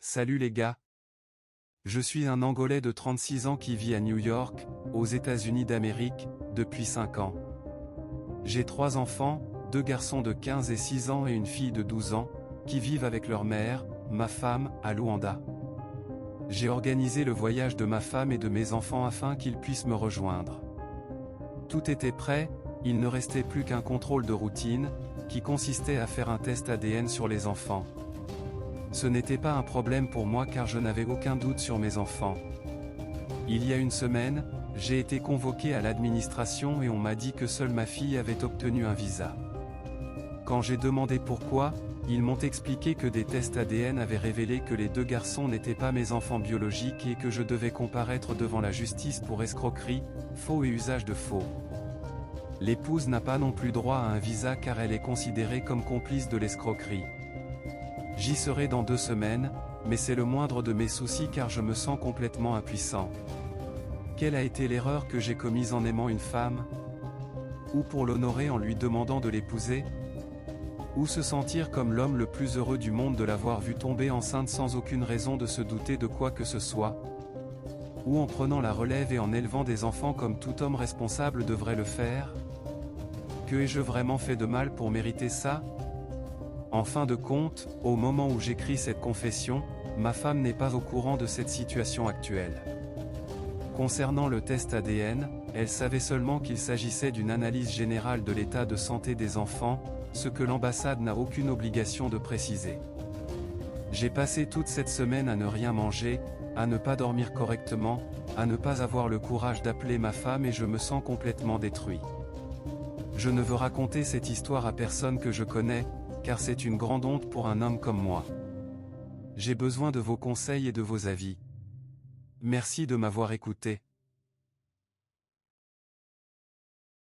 Salut les gars. Je suis un Angolais de 36 ans qui vit à New York, aux États-Unis d'Amérique, depuis 5 ans. J'ai 3 enfants, 2 garçons de 15 et 6 ans et une fille de 12 ans, qui vivent avec leur mère, ma femme, à Luanda. J'ai organisé le voyage de ma femme et de mes enfants afin qu'ils puissent me rejoindre. Tout était prêt, il ne restait plus qu'un contrôle de routine, qui consistait à faire un test ADN sur les enfants. Ce n'était pas un problème pour moi car je n'avais aucun doute sur mes enfants. Il y a une semaine, j'ai été convoqué à l'administration et on m'a dit que seule ma fille avait obtenu un visa. Quand j'ai demandé pourquoi, ils m'ont expliqué que des tests ADN avaient révélé que les 2 garçons n'étaient pas mes enfants biologiques et que je devais comparaître devant la justice pour escroquerie, faux et usage de faux. L'épouse n'a pas non plus droit à un visa car elle est considérée comme complice de l'escroquerie. J'y serai dans 2 semaines, mais c'est le moindre de mes soucis car je me sens complètement impuissant. Quelle a été l'erreur que j'ai commise en aimant une femme? Ou pour l'honorer en lui demandant de l'épouser? Ou se sentir comme l'homme le plus heureux du monde de l'avoir vue tomber enceinte sans aucune raison de se douter de quoi que ce soit? Ou en prenant la relève et en élevant des enfants comme tout homme responsable devrait le faire? Que ai-je vraiment fait de mal pour mériter ça? En fin de compte, au moment où j'écris cette confession, ma femme n'est pas au courant de cette situation actuelle. Concernant le test ADN, elle savait seulement qu'il s'agissait d'une analyse générale de l'état de santé des enfants, ce que l'ambassade n'a aucune obligation de préciser. J'ai passé toute cette semaine à ne rien manger, à ne pas dormir correctement, à ne pas avoir le courage d'appeler ma femme et je me sens complètement détruit. Je ne veux raconter cette histoire à personne que je connais, car c'est une grande honte pour un homme comme moi. J'ai besoin de vos conseils et de vos avis. Merci de m'avoir écouté.